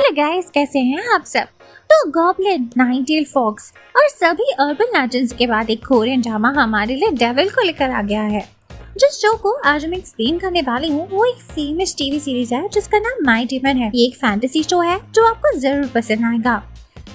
Hello guys, कैसे हैं आप सब। तो गॉब्लिन, नाइनटेल फॉक्स और सभी अर्बन लेजेंड्स के बाद एक कोरियन ड्रामा हमारे लिए डेविल को लेकर आ गया है। जिस शो को आज मैं एक्सप्लेन करने वाली हूँ वो एक फेमस टीवी सीरीज है जिसका नाम माय डीमन है। ये एक फैंटेसी शो है जो आपको जरूर पसंद आएगा।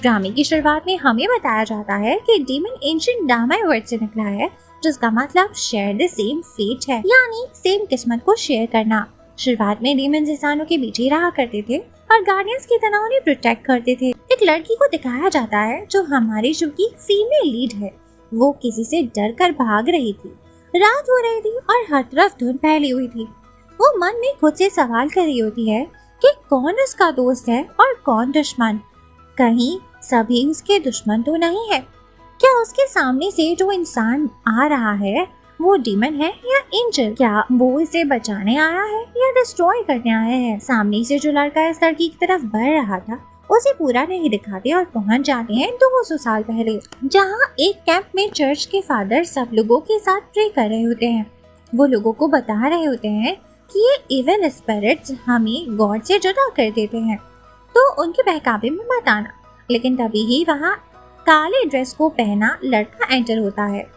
ड्रामे की शुरुआत में हमें बताया जाता है कि डीमन एंशिएंट डामाई वर्ड से निकला है, जिसका मतलब शेयर द सेम फेट है, यानी सेम किस्मत को शेयर करना। शुरुआत में डीमन इंसानों के बीच ही रहा करते थे और गार्डियंस की तरह उन्हें प्रोटेक्ट करते थे। एक लड़की को दिखाया जाता है जो हमारी शो की फीमेल लीड है। वो किसी से डर कर भाग रही थी। रात हो रही थी और हर तरफ धुंध फैली हुई थी। वो मन में खुद से सवाल कर रही होती है कि कौन उसका दोस्त है और कौन दुश्मन। कहीं सभी उसके दुश्मन तो नहीं है। क्या उसके सामने से जो इंसान आ रहा है वो डीमन है या एंजल? क्या वो इसे बचाने आया है या डिस्ट्रॉय करने आया है? सामने से जो लड़का इस लड़की की तरफ बढ़ रहा था उसे पूरा नहीं दिखाते और पहुंच जाते हैं 200 साल पहले, जहां एक कैंप में चर्च के फादर सब लोगों के साथ प्रे कर रहे होते हैं। वो लोगों को बता रहे होते हैं कि ये इविल स्पिरिट्स हमें गॉड से जुदा कर देते हैं, तो उनके बहकावे में मत आना। लेकिन तभी ही वहाँ काले ड्रेस को पहना लड़का एंटर होता है।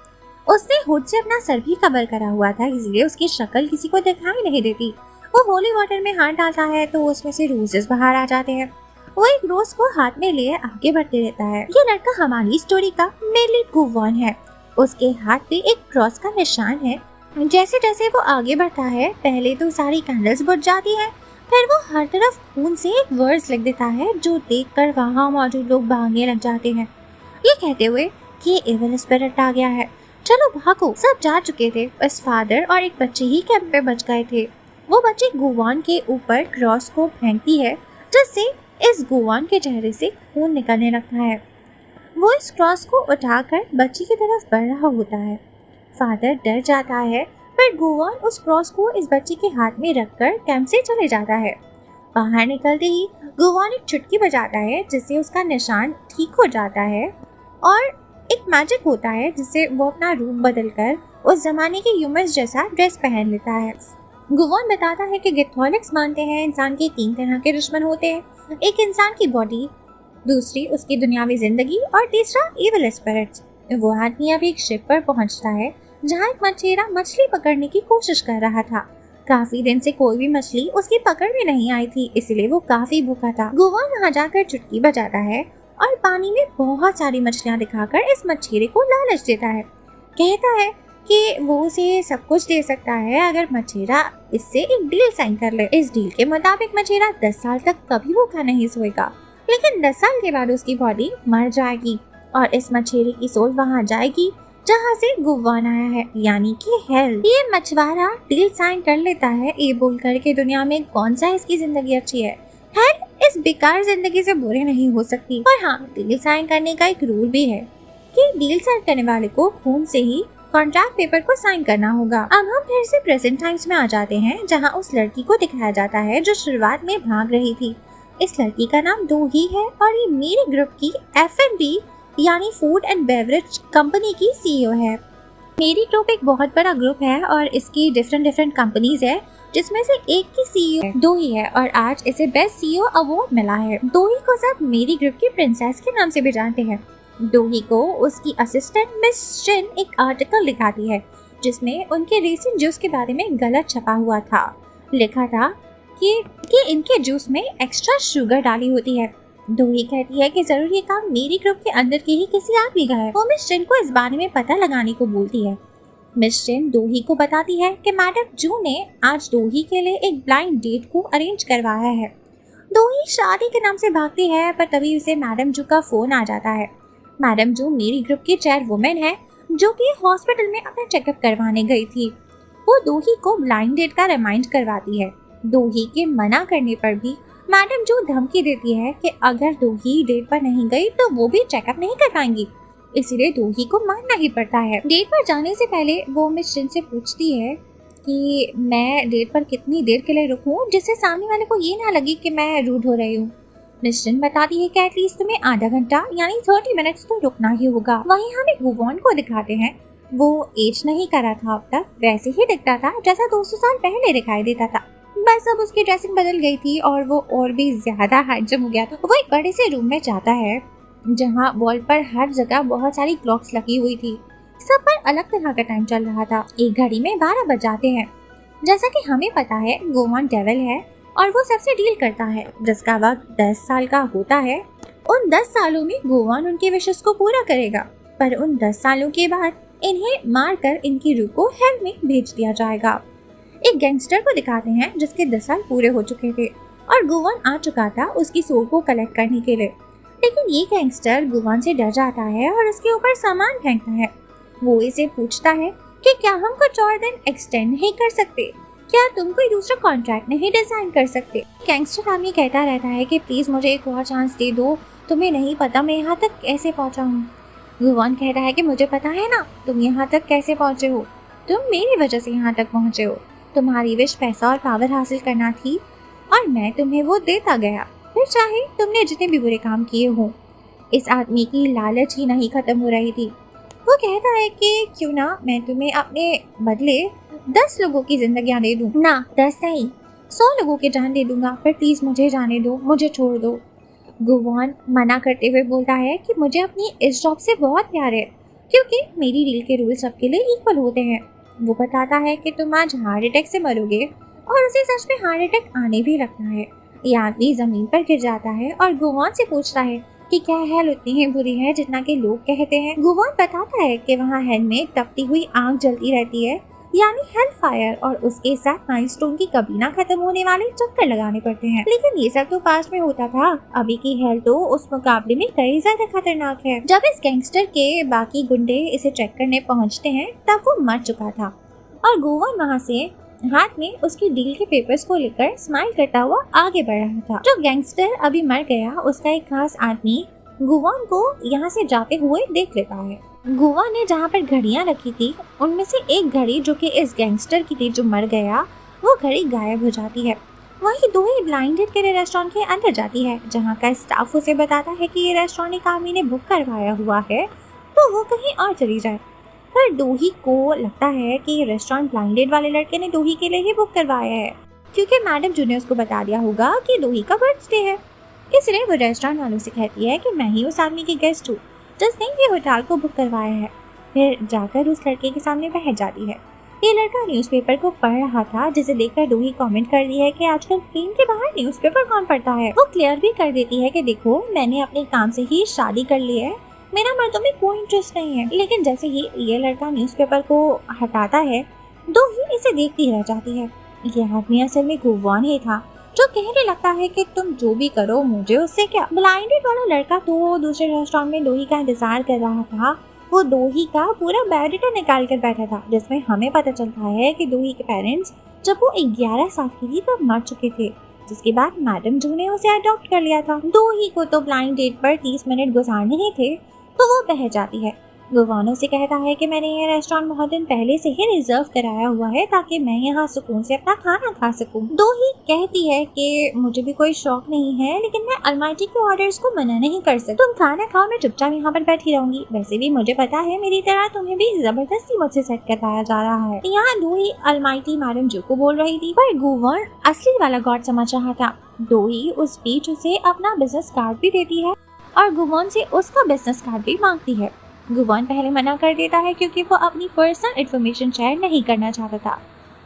उसने हुड से अपना सर भी कवर करा हुआ था, इसलिए उसकी शक्ल किसी को दिखाई नहीं देती। वो होली वाटर में हाथ डालता है तो उसमें से रोजेस बाहर आ जाते हैं। वो एक रोज को हाथ में लिए आगे बढ़ते रहता है। ये लड़का हमारी स्टोरी का मेनली गुवॉन है। उसके हाथ पे एक क्रॉस का निशान है। जैसे जैसे वो आगे बढ़ता है पहले तो सारी कैंडल्स बुझ जाती है, फिर वो हर तरफ खून से एक वर्ड्स लिख देता है जो देखकर वहाँ मौजूद लोग भागने लग जाते हैं, ये कहते हुए कि एविल स्पिरिट आ गया है, चलो भागो। सब जा चुके थे, बस फादर और एक बच्चे ही कैंप में बच गए थे। वो बच्ची गुवान के ऊपर क्रॉस को फेंकती है जिससे इस गुवान के चेहरे से खून निकलने लगता है। वो इस क्रॉस को उठाकर बच्ची की तरफ बढ़ रहा होता है। फादर डर जाता है पर गुवान उस क्रॉस को इस बच्ची के हाथ में रखकर कैंप से चले जाता है। बाहर निकलते ही गुवान एक चुटकी बजाता है जिससे उसका निशान ठीक हो जाता है और एक मैजिक होता है जिससे वो अपना रूप बदलकर उस जमाने के ह्यूमंस जैसा ड्रेस पहन लेता है। गुवान बताता है कि कैथोलिक्स मानते हैं इंसान के 3 तरह के दुश्मन होते हैं, एक इंसान की बॉडी, दूसरी उसकी दुनियावी जिंदगी और तीसरा इविल स्पिरिट्स। वो आदमी अब एक शिप पर पहुंचता है जहां एक मछेरा मछली पकड़ने की कोशिश कर रहा था। काफी दिन से कोई भी मछली उसकी पकड़ में नहीं आई थी, इसलिए वो काफी भूखा था। गुवान वहां जाकर चुटकी बजाता है और पानी में बहुत सारी मछलियां दिखाकर इस मछेरे को लालच देता है। कहता है कि वो उसे सब कुछ दे सकता है अगर मछेरा इससे एक डील साइन कर ले। इस डील के मुताबिक मछेरा 10 साल तक कभी भूखा नहीं सोएगा, लेकिन 10 साल के बाद उसकी बॉडी मर जाएगी और इस मछेरे की सोल वहाँ जाएगी जहाँ से गुवान आया है, यानी कि हेल। ये मछुआरा डील साइन कर लेता है ये बोलकर के दुनिया में कौन सा इसकी जिंदगी अच्छी है, हेल इस बेकार जिंदगी से बुरे नहीं हो सकती। और हाँ, डील साइन करने का एक रूल भी है कि डील साइन करने वाले को खून से ही कॉन्ट्रैक्ट पेपर को साइन करना होगा। अब हम फिर से प्रेजेंट टाइम्स में आ जाते हैं जहाँ उस लड़की को दिखाया जाता है जो शुरुआत में भाग रही थी। इस लड़की का नाम दोही है और ये मेरे ग्रुप की F&B यानी फूड एंड बेवरेज कंपनी की CEO है। मेरी ग्रुप एक बहुत बड़ा ग्रुप है और इसकी डिफरेंट कंपनीज है, जिसमें से एक की CEO दोही है और आज इसे बेस्ट CEO अवार्ड मिला है। दोही को सब मेरी ग्रुप की प्रिंसेस के नाम से भी जानते हैं। दोही को उसकी असिस्टेंट मिस शिन एक आर्टिकल दिखाती है जिसमें उनके रेसिन जूस के बारे में गलत छपा हुआ था। लिखा था कि इनके जूस में एक्स्ट्रा शुगर डाली होती है। दोही कहती है कि जरूर ये काम मेरी ग्रुप के अंदर के ही किसी आदमी का है। वो मिस शिन को इस बारे में पता लगाने को बोलती है। मिस शिन दोही को बताती है कि मैडम जू ने आज दोही के लिए एक ब्लाइंड डेट को अरेंज करवाया है। दोही शादी के नाम से भागती है पर तभी उसे मैडम जू का फोन आ जाता है। मैडम जू मेरी ग्रुप की चेयरवुमन है जो कि हॉस्पिटल में अपना चेकअप करवाने गई थी। वो दोही को ब्लाइंड डेट का रिमाइंड करवाती है। दोही के मना करने पर भी मैडम जू धमकी देती है कि अगर दोही डेट पर नहीं गई तो वो भी चेकअप नहीं कर पाएंगी, इसीलिए दोही को मानना ही पड़ता है। डेट पर जाने से पहले वो मिस शिन से पूछती है कि मैं डेट पर कितनी देर के लिए रुकूं जिससे सामने वाले को ये ना लगे कि मैं रूड हो रही हूँ। मिस शिन बताती है कि एटलीस्ट तुम्हें आधा घंटा यानी 30 मिनट्स तो रुकना ही होगा। वहीं हमें गुवॉन को दिखाते हैं। वो एज नहीं करा था अब तक, वैसे ही दिखता था जैसा 200 साल पहले दिखाई देता था। बस अब उसकी ड्रेसिंग बदल गई थी और वो और भी ज्यादा हैंडसम हो गया था। वो एक बड़े से रूम में जाता है जहाँ वॉल पर हर जगह बहुत सारी क्लॉक्स लगी हुई थी। सब पर अलग तरह का टाइम चल रहा था। एक घड़ी में 12 बज जाते हैं। जैसा कि हमें पता है गोवान डेविल है और वो सबसे डील करता है, जिसका वक्त 10 साल का होता है। उन 10 सालों में गोवान उनके विशेष को पूरा करेगा, पर उन 10 सालों के बाद इन्हें मारकर इनकी रूह को हेल में भेज दिया जाएगा। एक गैंगस्टर को दिखाते हैं जिसके 10 साल पूरे हो चुके थे और गोवान आ चुका था उसकी सोल को कलेक्ट करने के लिए। लेकिन ये गैंगस्टर गोवान से डर जाता है और उसके ऊपर सामान फेंकता है। वो इसे पूछता है कि क्या हम कुछ और दिन एक्सटेंड नहीं कर सकते, क्या तुम कोई दूसरा कॉन्ट्रैक्ट नहीं डिजाइन कर सकते। गैंगस्टर आदमी कहता रहता है कि प्लीज मुझे एक और चांस दे दो, तुम्हें नहीं पता मैं यहाँ तक कैसे पहुँचा हूँ। गोवान कहता है कि मुझे पता है ना तुम यहाँ तक कैसे पहुँचे हो, तुम मेरी वजह से यहाँ तक पहुँचे हो। तुम्हारी विश पैसा और पावर हासिल करना थी और मैं तुम्हें वो देता गया, फिर चाहे तुमने जितने भी बुरे काम किए हो। इस आदमी की लालच ही नहीं खत्म हो रही थी। वो कहता है कि क्यों ना मैं तुम्हें अपने बदले 10 लोगों की जिंदगियां दे दूं। ना 10 नहीं 100 लोगों की जान दे दूंगा, पर प्लीज मुझे जाने दो, मुझे छोड़ दो। गोवान मना करते हुए बोलता है कि मुझे अपनी इस जॉब से बहुत प्यार है क्योंकि मेरी डील के रूल सबके लिए इक्वल होते हैं। वो बताता है कि तुम आज हार्ट अटैक से मरोगे और उसे सच में हार्ट अटैक आने भी लगता है। ये आदमी जमीन पर गिर जाता है और गोवान से पूछता है कि क्या हेल उतनी ही बुरी है जितना कि लोग कहते हैं। गोवान बताता है कि वहाँ हेल में तपती हुई आग जलती रहती है, यानी हेल फायर, और उसके साथ माइलस्टोन की कभी ना खत्म होने वाले चक्कर लगाने पड़ते हैं। लेकिन ये सब तो पास में होता था, अभी की हेल तो उस मुकाबले में कई ज्यादा खतरनाक है। जब इस गैंगस्टर के बाकी गुंडे इसे चेक करने पहुँचते हैं तब वो मर चुका था और गोवान वहाँ से हाथ में उसकी डील के पेपर्स को लेकर स्माइल करता हुआ आगे बढ़ रहा था। जो गैंगस्टर अभी मर गया उसका एक खास आदमी गोवान को यहाँ से जाते हुए देख लेता है। गोवान ने जहाँ पर घड़ियाँ रखी थी उनमें से एक घड़ी जो कि इस गैंगस्टर की थी जो मर गया, वो घड़ी गायब हो जाती है। वहीं दो ही ब्लाइंडेड के रेस्टोरेंट के अंदर जाती है जहाँ का स्टाफ उसे बताता है कि ये रेस्टोरेंट एक आदमी ने बुक करवाया हुआ है तो वो कहीं और चली जाए। पर डोही को लगता है कि रेस्टोरेंट ब्लाइंडेड वाले लड़के ने डोही के लिए ही बुक करवाया है क्योंकि मैडम जी ने उसको बता दिया होगा कि डोही का बर्थडे है। इसलिए वो रेस्टोरेंट वालों से कहती है कि मैं ही उस आदमी की गेस्ट हूँ जिसने ये होटल को बुक करवाया है। फिर जाकर उस लड़के के सामने बैठ जाती है। ये लड़का न्यूज़पेपर को पढ़ रहा था जिसे देखकर डोही कमेंट कर दी है कि आजकल प्लेन के बाहर न्यूज़पेपर कौन पढ़ता है। वो क्लियर भी कर देती है कि देखो मैंने अपने काम से ही शादी कर ली है, मेरा मर्दों में कोई इंटरेस्ट नहीं है। लेकिन जैसे ही ये लड़का न्यूज़पेपर को हटाता है डोही इसे देखती रह जाती है। ये आदमी असल में गोवान ही था जो कहने लगता है कि तुम जो भी करो मुझे उससे क्या। ब्लाइंडेड वाला लड़का तो दूसरे रेस्टोरेंट में डोही का इंतजार कर रहा था। वो डोही का पूरा बायोडाटा निकाल कर बैठा था जिसमें हमें पता चलता है कि डोही के पेरेंट्स जब वो 11 साल की थी तब मर चुके थे, जिसके बाद मैडम जू ने उसे अडॉप्ट कर लिया था। डोही को तो ब्लाइंड डेट पर 30 मिनट गुजारने ही थे तो वो बह जाती है। गोवान से कहता है कि मैंने ये रेस्टोरेंट बहुत दिन पहले से ही रिजर्व कराया हुआ है ताकि मैं यहाँ सुकून से अपना खाना खा सकूं। डोही कहती है कि मुझे भी कोई शौक नहीं है लेकिन मैं अलमाइटी के ऑर्डर्स को मना नहीं कर सकती। तुम खाना खाओ, मैं चुपचाप यहाँ पर बैठी रहूंगी। वैसे भी मुझे पता है मेरी तरह तुम्हें भी जबरदस्ती मुझसे सेट करवाया जा रहा है। यहाँ डोही अलमाइटी मैडम जो को बोल रही थी पर गोवान असली वाला गॉड समझ रहा था। डोही उस बीच उसे अपना बिजनेस कार्ड भी देती है और गोवान से उसका बिजनेस कार्ड भी मांगती है। गोवान पहले मना कर देता है क्योंकि वो अपनी पर्सनल इन्फॉर्मेशन शेयर नहीं करना चाहता था।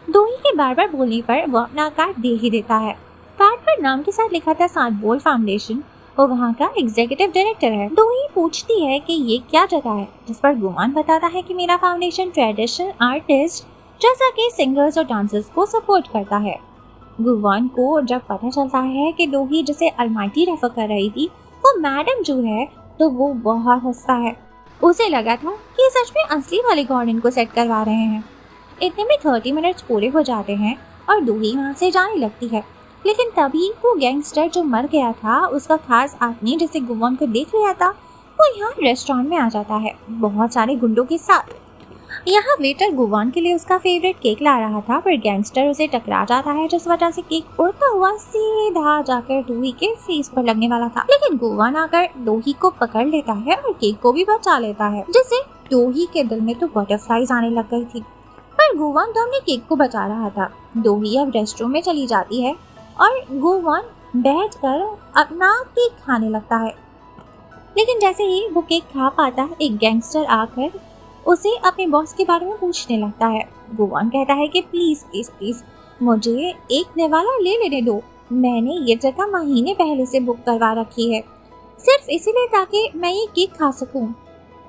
डोही के बार बार बोलने पर वो अपना कार्ड दे ही देता है। कार्ड पर नाम के साथ लिखा था सांतबोल फाउंडेशन। वो वहाँ का एग्जीक्यूटिव डायरेक्टर है। डोही पूछती है कि ये क्या जगह है, जिस पर गोवान बताता है कि मेरा फाउंडेशन ट्रेडिशनल आर्टिस्ट जैसा कि सिंगर्स और डांसर्स को सपोर्ट करता है। गोवान को जब पता चलता है कि डोही जिसे अलमाइटी रेफर कर रही थी वो मैडम जू है तो वो बहुत हंसता है। उसे लगा था कि सच में असली वाले गॉड इनको सेट करवा रहे हैं। इतने में 30 मिनट्स पूरे हो जाते हैं और डोही वहाँ से जाने लगती है। लेकिन तभी वो गैंगस्टर जो मर गया था उसका खास आदमी जिसे गोवान को देख लिया था वो यहाँ रेस्टोरेंट में आ जाता है बहुत सारे गुंडों के साथ। यहाँ वेटर गोवान के लिए उसका फेवरेट केक ला रहा था पर गैंगस्टर उसे टकरा जाता है जिस वजह से केक उड़ता हुआ सीधा जाकर डोही के फेस पर लगने वाला था। लेकिन गोवान आकर डोही को पकड़ लेता है और केक को भी बचा लेता है जिससे डोही के दिल में तो बटरफ्लाईज आने लग गई थी। पर गुवान तो अपने केक को बचा रहा था। दोही अब रेस्टरूम में चली जाती है और गुवान बैठकर अपना केक खाने लगता है। लेकिन जैसे ही वो केक खा पाता, एक गैंगस्टर आकर उसे अपने बॉस के बारे में पूछने लगता है। गुवान कहता है कि प्लीज प्लीज प्लीज मुझे एक निवाला ले लेने दो, मैंने ये जगह महीने पहले से बुक करवा रखी है, सिर्फ इसीलिए ताकि मैं ये केक खा सकूं।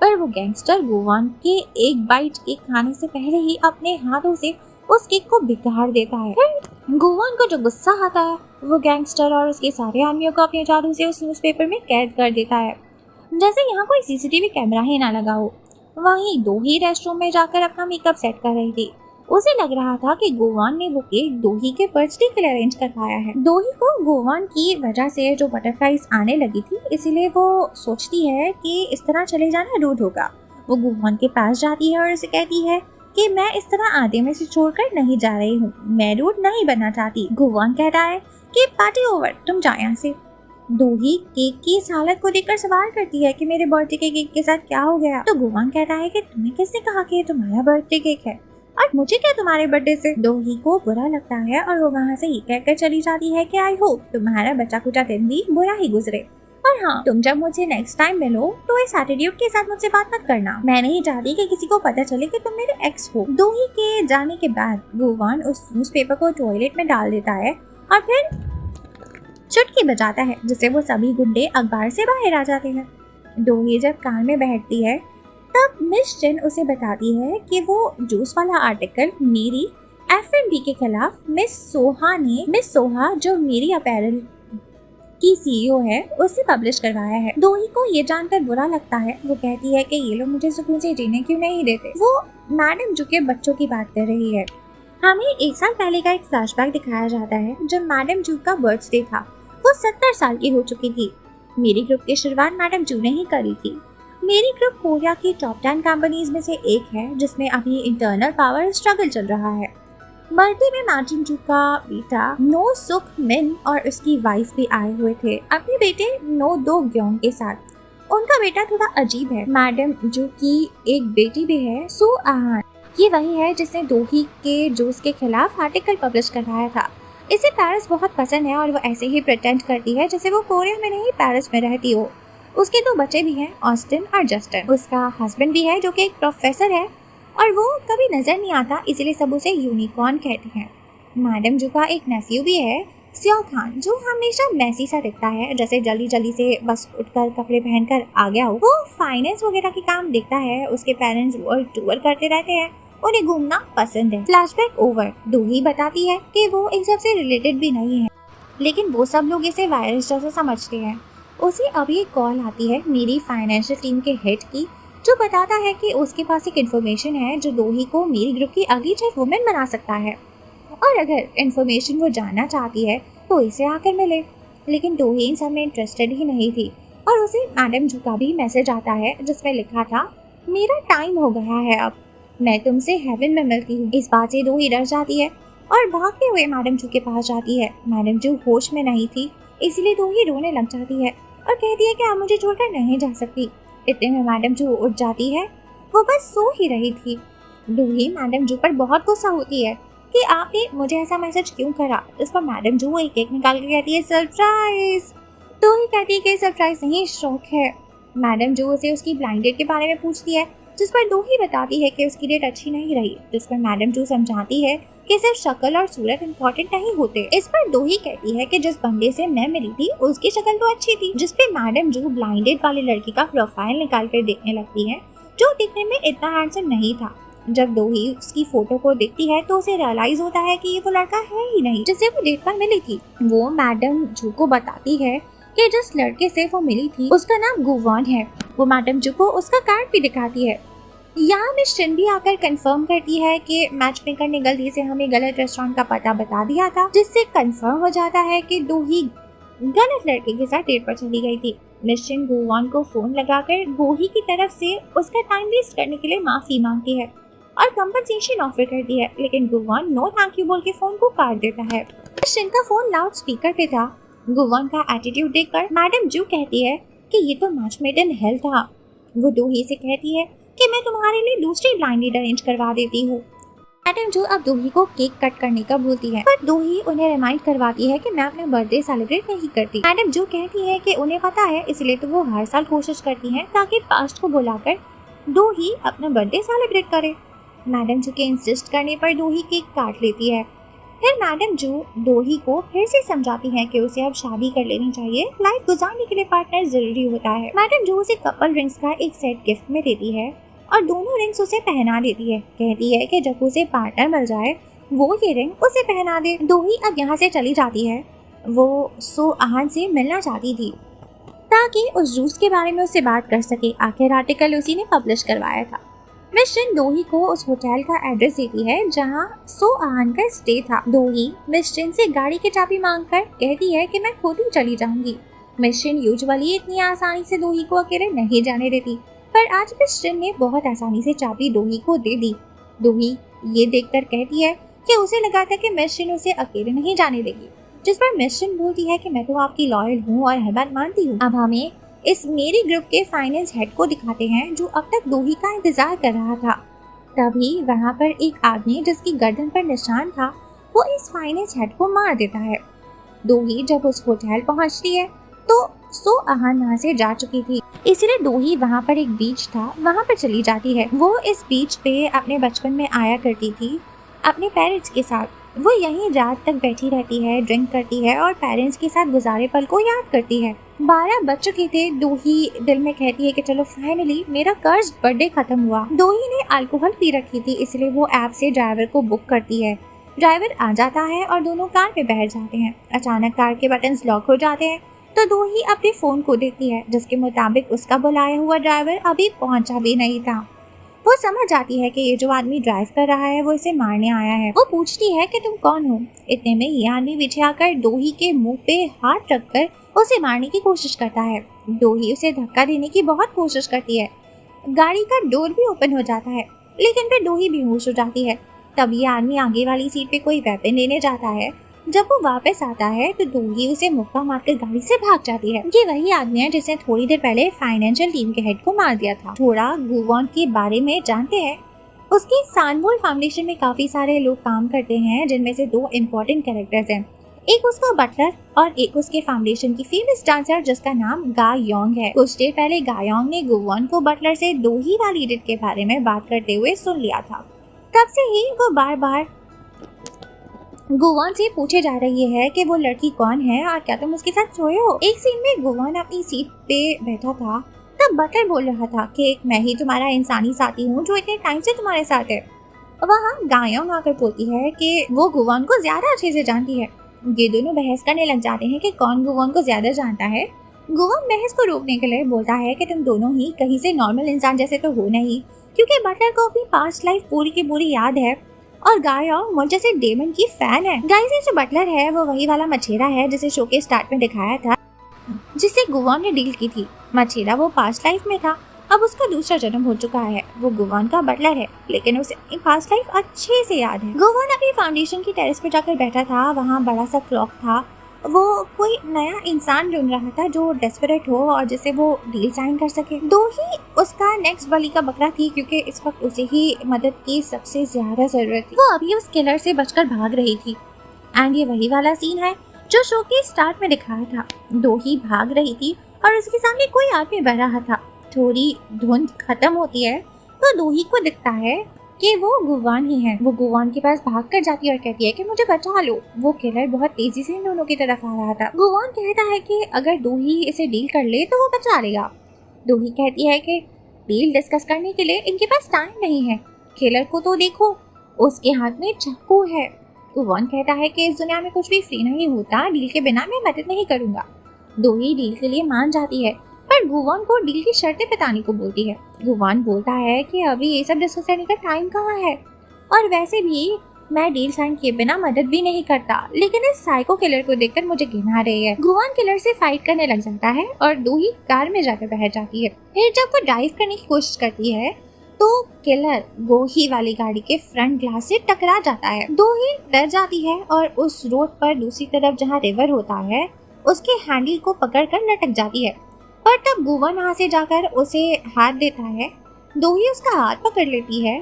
पर वो गैंगस्टर गुवान के एक बाइट केक खाने से पहले ही अपने हाथों से उस केक को बिगाड़ देता है। फिर गुवान को जो गुस्सा आता है, वो गैंगस्टर और उसके सारे आदमियों को अपने जादू से उस न्यूज़पेपर में कैद कर देता है, जैसे यहाँ कोई सीसीटीवी कैमरा ही ना लगा हो। वहीं दोही रेस्टरूम में जाकर अपना मेकअप सेट कर रही थी। उसे लग रहा था कि गुवान ने वो केक दोही के बर्थडे के लिए अरेंज करवाया है। दोही को गुवान की वजह से जो बटरफ्लाइज आने लगी थी, इसीलिए वो सोचती है कि इस तरह चले जाना रूड होगा। वो गुवान के पास जाती है और उसे कहती है कि मैं इस तरह आधे में से छोड़कर नहीं जा रही हूँ, मैं रूड नहीं बनना चाहती। गुवान कहता है कि पार्टी ओवर, तुम जाओ यहाँ से। दोही केक की इस हालत को देखकर सवाल करती है कि मेरे बर्थडे के केक के साथ क्या हो गया। तो गुवान कहता है कि तुम्हें किसने कहा कि ये तुम्हारा बर्थडे केक है और मुझे क्या तुम्हारे बर्थडे से। दोही को बुरा लगता है और वो वहाँ से ये कहकर चली जाती है कि आई होप तुम्हारा बचा कुचा दिन भी बुरा ही गुजरे, और हाँ, तुम जब मुझे नेक्स्ट टाइम मिलो तो इस एटीट्यूड के साथ मुझसे बात मत करना। मैं नहीं चाहती कि किसी को पता चले कि तुम मेरे एक्स हो। दोही के जाने के बाद गुवान उस न्यूज़पेपर को टॉयलेट में डाल देता है और फिर चुटकी बजाता है, जिससे वो सभी गुंडे अखबार से बाहर आ जाते हैं। दोही जब कार में बैठती है तब मिस चिन उसे बताती है कि वो जूस वाला आर्टिकल मेरी एफएनबी के खिलाफ मिस सोहा जो मेरी अपैरल की सीईओ है, उससे पब्लिश करवाया है। दोही को ये जानकर बुरा लगता है। वो कहती है कि ये लोग मुझे सुकून से जीने क्यों नहीं देते। वो मैडम जू के बच्चों की बात कर रही है। हमें 1 साल पहले का एक फ्लैशबैक दिखाया जाता है जब मैडम जू का बर्थडे था। वो 70 साल की हो चुकी थी। मेरी ग्रुप की शुरुआत मैडम जू ने ही करी थी। मेरी ग्रुप कोरिया की टॉप 10 कंपनीज में से एक है जिसमें अभी इंटरनल पावर स्ट्रगल चल रहा है। बर्थडे में मैडम जू का बेटा नो सुक मिन और उसकी वाइफ भी आए हुए थे अपने बेटे नो दो ग्योंग के साथ। उनका बेटा थोड़ा अजीब है। मैडम जू की एक बेटी भी है, सू आहान। ये वही है जिसने दोही के जूस के खिलाफ आर्टिकल पब्लिश करवाया था। इसे पेरिस बहुत पसंद है और वो ऐसे ही प्रिटेंड करती है जैसे वो कोरिया में नहीं पेरिस में रहती हो। उसके 2 बच्चे भी हैं, ऑस्टिन और जस्टिन। उसका हस्बैंड भी है जो कि एक प्रोफेसर है और वो कभी नजर नहीं आता, इसीलिए सब उसे यूनिकॉर्न कहते हैं। मैडम जू का एक नेफ्यू भी है, सियो खान, जो हमेशा मैसी सा दिखता है, जैसे जल्दी जल्दी से बस उठकर कपड़े पहनकर आ गया हो। वो फाइनेंस वगैरह के काम देखता है। उसके पेरेंट्स वर्ल्ड टूर करते रहते हैं, उन्हें घूमना पसंद है। Flashback over. दोही बताती है कि वो इन सब से रिलेटेड भी नहीं है, लेकिन वो सब लोग इसे वायरस जैसा समझते हैं। उसे अभी एक कॉल आती है मेरी फाइनेंशियल टीम के हेड की, जो बताता है कि उसके पास एक इन्फॉर्मेशन है जो दोही को मेरी ग्रुप की अगली चेयरवुमन बना सकता है, और अगर इन्फॉर्मेशन वो जानना चाहती है तो इसे आकर मिले। लेकिन दोही इन सब में इंटरेस्टेड ही नहीं थी और उसे मैडम जू का भी मैसेज आता है जिसमें लिखा था मेरा टाइम हो गया है, अब मैं तुमसे हेवन में मिलती हूँ। इस बात से दोही डर जाती है और भागते हुए मैडम जू के पास जाती है। मैडम जू होश में नहीं थी, इसलिए दोही रोने लग जाती है और कहती है कि आप मुझे छोड़कर नहीं जा सकती। इतने में मैडम जू उठ जाती है। वो बस सो ही रही थी। दोही मैडम जू पर बहुत गुस्सा होती है कि आपने मुझे ऐसा मैसेज क्यों करा। इस पर मैडम जू एक केक निकाल के कहती है सरप्राइज। दोही कहती है कि सरप्राइज नहीं, शौक है। मैडम जू उसे उसकी ब्लाइंड डेट के बारे में पूछती है, जिस पर दोही बताती है कि उसकी डेट अच्छी नहीं रही। जिस पर मैडम जू समझाती है कि सिर्फ शक्ल और सूरत इम्पोर्टेंट नहीं होते। इस पर दोही कहती है कि जिस बंदे से मैं मिली थी उसकी शक्ल तो अच्छी थी। जिस पे मैडम जू ब्लाइंडेड वाले लड़की का प्रोफाइल निकाल कर देखने लगती है, जो दिखने में इतना हैंडसम नहीं था। जब दोही उसकी फोटो को देखती है तो उसे रियलाइज होता है कि ये वो लड़का है ही नहीं जिससे वो डेट पर मिली थी। वो मैडम जू को बताती है कि जिस लड़के से वो मिली थी उसका नाम गुवान है। वो मैडम जू को उसका कार्ड भी दिखाती है। यहाँ मिस चिन भी आकर कंफर्म करती है कि मैच मेकर ने गलती से हमें गलत रेस्टोरेंट का पता बता दिया था, जिससे कंफर्म हो जाता है कि दोही गलत लड़के के साथ डेट पर चली गई थी। मिस चिन गुवान को फोन लगाकर दोही की तरफ से उसका टाइम वेस्ट करने के लिए माफी मांगती है और कंपनसेशन ऑफर करती है, लेकिन गुवान नो थैंक यू बोल के फोन को काट देता है। मिस चिन का फोन लाउड स्पीकर पे था। गुवान का एटीट्यूड देखकर मैडम जू कहती है कि ये तो मैच मेड इन हेल था। वो दोही से कहती है कि मैं तुम्हारे लिए दूसरी ब्लाइंड डेट अरेंज करवा देती हूँ। मैडम जो अब दोही को केक कट करने का बोलती है, पर दोही उन्हें रिमाइंड करवाती है कि मैं अपना बर्थडे सेलिब्रेट नहीं करती। मैडम जो कहती है कि उन्हें पता है, इसलिए तो वो हर साल कोशिश करती हैं ताकि पास्ट को बुलाकर दोही अपना बर्थडे सेलिब्रेट करे। मैडम जो के इंसिस्ट करने पर दोही केक काट लेती है। फिर मैडम जो दोही को फिर से समझाती है कि उसे अब शादी कर लेनी चाहिए, लाइफ गुजारने के लिए पार्टनर जरूरी होता है। मैडम जो उसे कपल रिंग्स का एक सेट गिफ्ट में देती है और दोनों रिंग्स उसे पहना देती है। कहती है कि जब उसे पार्टनर मिल जाए वो ये रिंग उसे पहना दे। दोही अब यहाँ से चली जाती है। वो सो आहान से मिलना चाहती थी ताकि उस जूस के बारे में उससे बात कर सके। आखिर आर्टिकल उसी ने पब्लिश करवाया था। मिस्ट्रिन दोही को उस होटल का एड्रेस देती है जहाँ सो आहान का स्टे था। दोही मिस्ट्रिन से गाड़ी की चाबी मांगकर कहती है कि मैं खुद ही चली जाऊंगी। मिस्ट्रिन यूजुअली इतनी आसानी से दोही को अकेले नहीं जाने देती, पर आज मिस्ट्रिन ने बहुत आसानी से चाबी दोही को दे दी। दोही ये देखकर कहती है कि उसे लगा था कि मिस्ट्रिन उसे अकेले नहीं जाने देगी, जिस पर मिस्ट्रिन बोलती है कि मैं तो आपकी लॉयल हूँ और हर मानती हूँ। अब हमें इस मेरी ग्रुप के फाइनेंस हेड को दिखाते हैं जो अब तक दोही का इंतजार कर रहा था। तभी वहाँ पर एक आदमी जिसकी गर्दन पर निशान था वो इस फाइनेंस हेड को मार देता है। दोही जब उस होटल पहुँचती है तो सो आहान वहाँ से जा चुकी थी, इसलिए दोही वहाँ पर एक बीच था वहाँ पर चली जाती है। वो इस बीच पे अपने बचपन में आया करती थी अपने पेरेंट्स के साथ। वो यहीं रात तक बैठी रहती है, ड्रिंक करती है और पेरेंट्स के साथ गुजारे पल को याद करती है। 12 बज चुके थे। दोही दिल में कहती है कि चलो फाइनली मेरा कर्ज बर्थडे खत्म हुआ। दोही ने अल्कोहल पी रखी थी, इसलिए वो ऐप से ड्राइवर को बुक करती है। ड्राइवर आ जाता है और दोनों कार में बैठ जाते हैं। अचानक कार के बटन्स लॉक हो जाते हैं तो दोही अपने फोन को देखती है, जिसके मुताबिक उसका बुलाया हुआ ड्राइवर अभी पहुंचा भी नहीं था। वो समझ जाती है कि ये जो आदमी ड्राइव कर रहा है वो इसे मारने आया है। वो पूछती है कि तुम कौन हो। इतने में ये आदमी पीछे आकर दोही के मुंह पे हाथ रखकर उसे मारने की कोशिश करता है। दोही उसे धक्का देने की बहुत कोशिश करती है। गाड़ी का डोर भी ओपन हो जाता है, लेकिन फिर दोही बेहोश हो जाती है। तब ये आदमी आगे वाली सीट पे कोई वेपन लेने जाता है। जब वो वापस आता है तो दोही उसे मुक्का मारकर गाड़ी से भाग जाती है। ये वही आदमी है जिसने थोड़ी देर पहले फाइनेंशियल टीम के हेड को मार दिया था। थोड़ा गुवॉन के बारे में जानते हैं। उसकी सानमोल फाउंडेशन में काफी सारे लोग काम करते हैं, जिनमें से 2 इम्पोर्टेंट कैरेक्टर्स हैं। एक उसका बटलर और एक उसके फाउंडेशन की फेमस डांसर जिसका नाम गा योंग है। कुछ देर पहले गा योंग ने गुवॉन को बटलर से दोही वाली डेट के बारे में बात करते हुए सुन लिया था। तब से ही वो बार बार गुवॉन से पूछे जा रही है कि वो लड़की कौन है और क्या तुम उसके साथ सोए हो। एक सीन में गुवॉन अपनी सीट पे बैठा था, तब बटलर बोल रहा था कि मैं ही तुम्हारा इंसानी साथी हूँ जो इतने टाइम से तुम्हारे साथ है। वहाँ गायोंग आकर बोलती है कि वो गुवॉन को ज्यादा अच्छे से जानती है। ये दोनों बहस करने लग जाते हैं कि कौन गुवॉन को ज्यादा जानता है। गुवॉन बहस को रोकने के लिए बोलता है कि तुम दोनों ही कहीं से नॉर्मल इंसान जैसे तो हो नहीं, क्योंकि बटलर को अपनी पास्ट लाइफ पूरी की पूरी याद है और गायोंग मुझ जैसे डेमन की फैन है। गाइस, ये जो बटलर है वो वही वाला मछेरा है जिसे शो के स्टार्ट में दिखाया था, जिससे गुवॉन ने डील की थी। मछेरा वो पास्ट लाइफ में था, अब उसका दूसरा जन्म हो चुका है। वो गुवॉन का बटलर है, लेकिन उसे अपनी पास्ट लाइफ अच्छे से याद है। गुवॉन अपनी फाउंडेशन की टेरेस पे जाकर बैठा था। वहाँ बड़ा सा क्लॉक था। वो कोई नया इंसान ढूंढ रहा था जो डेस्परेट हो और जिसे वो डील साइन कर सके। दोही उसका नेक्स्ट बलि का बकरा थी, क्योंकि इस वक्त उसे ही मदद की सबसे ज्यादा जरूरत थी। वो अभी उस किलर से बचकर भाग रही थी। एंड ये वही वाला सीन है जो शो के स्टार्ट में दिखाया था। दोही भाग रही थी और उसके सामने कोई आदमी बढ़ रहा था। थोड़ी धुंध खत्म होती है तो दोही को दिखता है कि वो गुवॉन ही है। वो गुवॉन के पास भाग कर जाती है और कहती है कि मुझे बचा लो। वो किलर बहुत तेजी से इन दोनों की तरफ आ रहा था। गुवॉन कहता है कि अगर दोही इसे डील कर ले तो वो बचा लेगा। दोही कहती है कि डील डिस्कस करने के लिए इनके पास टाइम नहीं है। किलर को तो देखो, उसके हाथ में चाकू है। गुवॉन कहता है कि इस दुनिया में कुछ भी फ्री नहीं होता, डील के बिना मैं मदद नहीं करूंगा। दोही डील के लिए मान जाती है, पर गुवॉन को डील की शर्तें बताने को बोलती है। गुवॉन बोलता है कि अभी ये सब डिस्कस करने का टाइम कहाँ है, और वैसे भी मैं डील साइन किए बिना मदद भी नहीं करता। लेकिन इस साइको किलर को देखकर मुझे घिन आ रही है। गुवॉन किलर से फाइट करने लग जाता है और दोही कार में जाकर बैठ जाती है। फिर जब वो ड्राइव करने की कोशिश करती है तो किलर दोही वाली गाड़ी के फ्रंट ग्लास से टकरा जाता है। दोही डर जाती है और उस रोड पर दूसरी तरफ जहाँ रिवर होता है उसके हैंडल को पकड़कर लटक जाती है। पर तब गुवॉन वहाँ से जाकर उसे हाथ देता है। दोही उसका हाथ पकड़ लेती है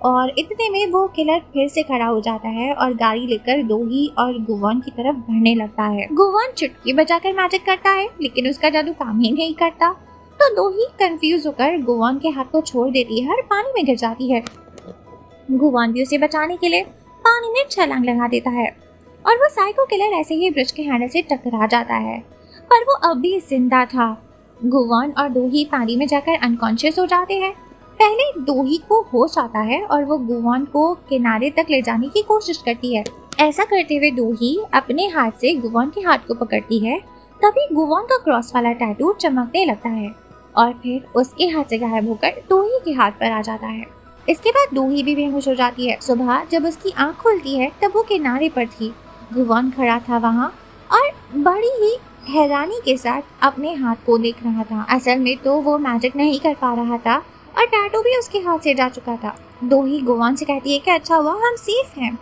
और इतने में वो किलर फिर से खड़ा हो जाता है और गाड़ी लेकर दोही और गुवान की तरफ बढ़ने लगता है। गुवान चुटकी बजाकर मैजिक करता है लेकिन उसका जादू काम ही नहीं करता, तो दोही कंफ्यूज होकर गुवान के हाथ को छोड़ देती है और पानी में गिर जाती है। गुवान भी उसे बचाने के लिए पानी में छलांग लगा देता है और वो साइको किलर ऐसे ही ब्रिज के हैंडल से टकरा जाता है, पर वो अब भी जिंदा था। गुवान और दोही पानी में जाकर अनकॉन्शियस हो जाते हैं। पहले दोही को होश आता है और वो गुवान को किनारे तक ले जाने की कोशिश करती है। ऐसा करते हुए दोही अपने हाथ से गुवान के हाथ को पकड़ती है। तभी गुवान का क्रॉस वाला टैटू चमकने लगता है और फिर उसके हाथ से गायब होकर दोही के हाथ पर आ जाता है। इसके बाद दोही भी बेहोश हो जाती है। सुबह जब उसकी आंख खुलती है तब वो किनारे पर थी। गुवान खड़ा था वहाँ और बड़ी ही हैरानी के साथ अपने हाथ को देख रहा था। असल में तो वो मैजिक नहीं कर पा रहा था और टैटू भी उसके हाथ से जा चुका था। दोही गुवान से कहती है कि अच्छा हुआ हम सेफ हैं।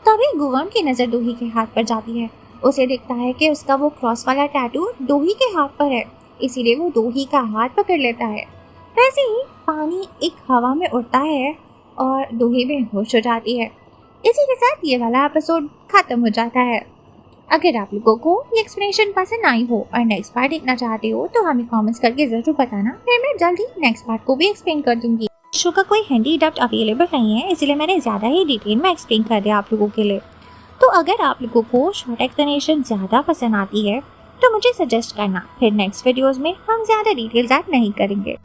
तभी गुवान की नजर दोही के हाथ पर जाती है। उसे दिखता है कि उसका वो क्रॉस वाला टैटू दोही के हाथ पर है, इसीलिए वो दोही का हाथ पकड़ लेता है। वैसे ही पानी एक हवा में उड़ता है और दोही बेहोश हो जाती है। इसी के साथ ये वाला एपिसोड खत्म हो जाता है। अगर आप लोगों को ये एक्सप्लेनेशन पसंद आई हो और नेक्स्ट पार्ट देखना चाहते हो तो हमें कमेंट्स करके जरूर बताना, फिर मैं जल्दी नेक्स्ट पार्ट को भी एक्सप्लेन कर दूंगी। शो का कोई हिंदी डब्ड अवेलेबल नहीं है, इसलिए मैंने ज़्यादा ही डिटेल में एक्सप्लेन कर दिया आप लोगों के लिए। तो अगर आप लोगों को शॉर्ट एक्सप्लेनेशन ज़्यादा पसंद आती है तो मुझे सजेस्ट करना, फिर नेक्स्ट वीडियोज़ में हम ज़्यादा डिटेल्स ऐड नहीं करेंगे।